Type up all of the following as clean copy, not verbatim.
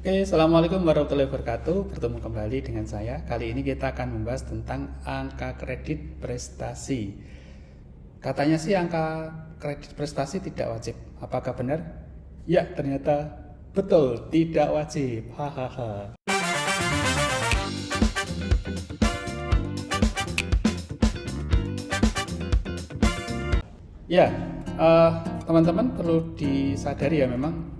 Oke, Assalamualaikum warahmatullahi wabarakatuh. Bertemu kembali dengan saya. Kali ini kita akan membahas tentang angka kredit prestasi. Katanya sih angka kredit prestasi tidak wajib. Apakah benar? Ya, ternyata betul, tidak wajib. Hahaha. Ya, eh, teman-teman perlu disadari ya, memang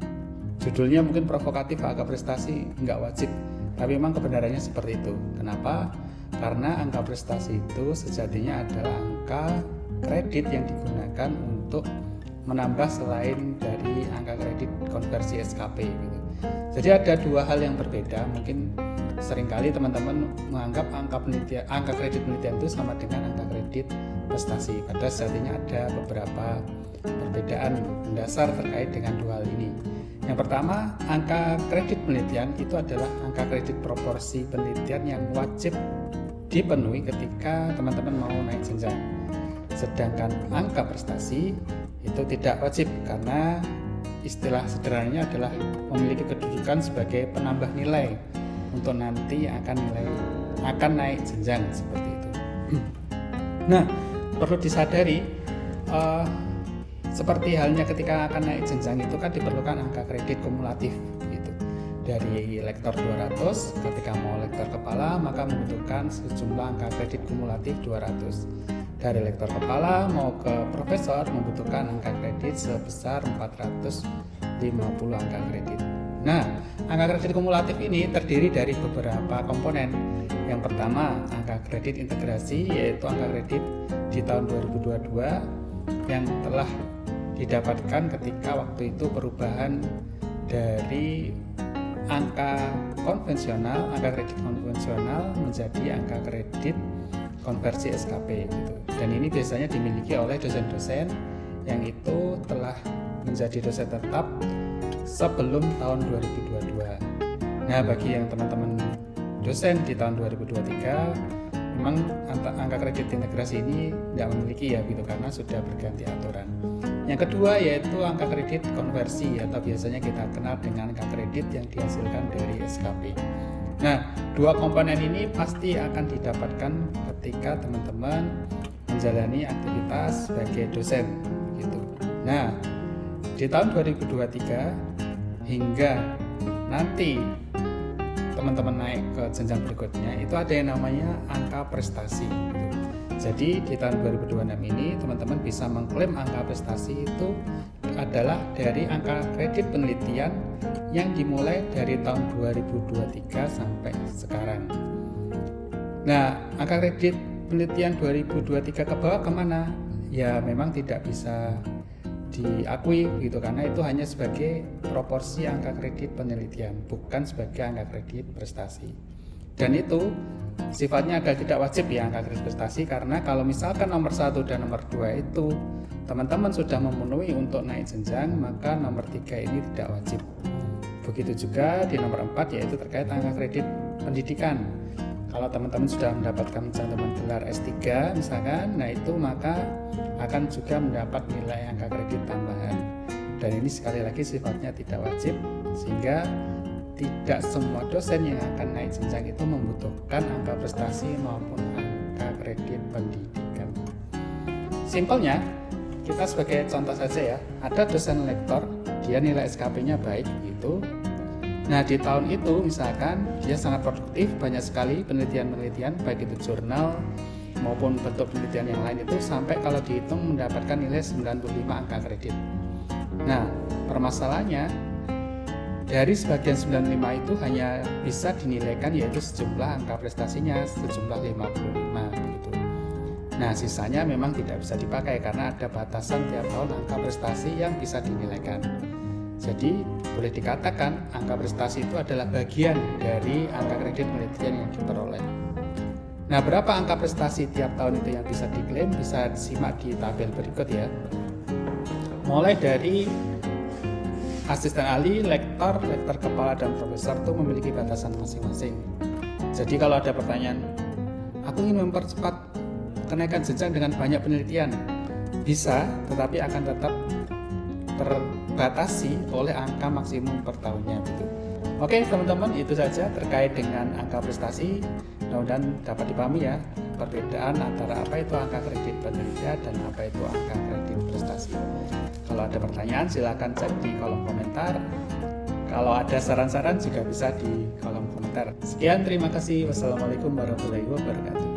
judulnya mungkin provokatif, angka prestasi nggak wajib, tapi memang kebenarannya seperti itu. Kenapa? Karena angka prestasi itu sejatinya adalah angka kredit yang digunakan untuk menambah selain dari angka kredit konversi SKP gitu. Jadi ada dua hal yang berbeda. Mungkin seringkali teman-teman menganggap angka kredit penelitian itu sama dengan angka kredit prestasi. Padahal sejatinya ada beberapa perbedaan mendasar terkait dengan dua hal ini. Yang pertama, angka kredit penelitian itu adalah angka kredit proporsi penelitian yang wajib dipenuhi ketika teman-teman mau naik jenjang. Sedangkan angka prestasi itu tidak wajib karena istilah sederhananya adalah memiliki kedudukan sebagai penambah nilai untuk nanti akan naik jenjang seperti itu. Nah, perlu disadari seperti halnya ketika akan naik jenjang itu kan diperlukan angka kredit kumulatif gitu. Dari lektor 200, ketika mau lektor kepala maka membutuhkan sejumlah angka kredit kumulatif 200. Dari lektor kepala mau ke profesor membutuhkan angka kredit sebesar 450 angka kredit. Nah, angka kredit kumulatif ini terdiri dari beberapa komponen. Yang pertama, angka kredit integrasi, yaitu angka kredit di tahun 2022 yang telah didapatkan ketika waktu itu perubahan dari angka kredit konvensional menjadi angka kredit konversi SKP gitu. Dan ini biasanya dimiliki oleh dosen-dosen yang itu telah menjadi dosen tetap sebelum tahun 2022. Nah, bagi yang teman-teman dosen di tahun 2023, memang angka kredit integrasi ini tidak memiliki ya gitu, karena sudah berganti aturan. Yang kedua yaitu angka kredit konversi atau biasanya kita kenal dengan angka kredit yang dihasilkan dari SKP. Nah, dua komponen ini pasti akan didapatkan ketika teman-teman menjalani aktivitas sebagai dosen gitu. Nah, di tahun 2023 hingga nanti teman-teman naik ke jenjang berikutnya itu ada yang namanya angka prestasi gitu. Jadi di tahun 2026 ini teman-teman bisa mengklaim angka prestasi itu adalah dari angka kredit penelitian yang dimulai dari tahun 2023 sampai sekarang. Nah, angka kredit penelitian 2023 ke bawah kemana? Ya memang tidak bisa diakui gitu, karena itu hanya sebagai proporsi angka kredit penelitian, bukan sebagai angka kredit prestasi. Dan itu sifatnya adalah tidak wajib ya angka kredit prestasi, karena kalau misalkan nomor 1 dan nomor 2 itu teman-teman sudah memenuhi untuk naik jenjang, maka nomor 3 ini tidak wajib. Begitu juga di nomor 4 yaitu terkait angka kredit pendidikan. Kalau teman-teman sudah mendapatkan cantoman gelar S3 misalkan, nah itu maka akan juga mendapat nilai angka kredit tambahan. Dan ini sekali lagi sifatnya tidak wajib, sehingga tidak semua dosen yang akan naik jenjang itu membutuhkan angka prestasi maupun angka kredit pendidikan. Simpelnya, kita sebagai contoh saja ya, ada dosen lektor, dia nilai SKP-nya baik gitu. Nah, di tahun itu misalkan dia sangat produktif, banyak sekali penelitian-penelitian, baik itu jurnal maupun bentuk penelitian yang lain itu, sampai kalau dihitung mendapatkan nilai 95 angka kredit. Nah, permasalahannya dari sebagian 95 itu hanya bisa dinilaikan yaitu sejumlah angka prestasinya sejumlah 55 gitu. Nah, sisanya memang tidak bisa dipakai karena ada batasan tiap tahun angka prestasi yang bisa dinilaikan. Jadi boleh dikatakan angka prestasi itu adalah bagian dari angka kredit penelitian yang diperoleh. Nah, berapa angka prestasi tiap tahun itu yang bisa diklaim bisa disimak di tabel berikut ya. Mulai dari asisten ahli, lektor kepala dan profesor itu memiliki batasan masing-masing. Jadi kalau ada pertanyaan, aku ingin mempercepat kenaikan jenjang dengan banyak penelitian, bisa, tetapi akan tetap terbatasi oleh angka maksimum per tahunnya gitu. Oke teman-teman, itu saja terkait dengan angka prestasi. Mudah-mudahan dapat dipahami ya perbedaan antara apa itu angka kredit penerja dan apa itu angka kredit prestasi. Kalau ada pertanyaan silakan cek di kolom komentar. Kalau ada saran-saran juga bisa di kolom komentar. Sekian, terima kasih. Wassalamualaikum warahmatullahi wabarakatuh.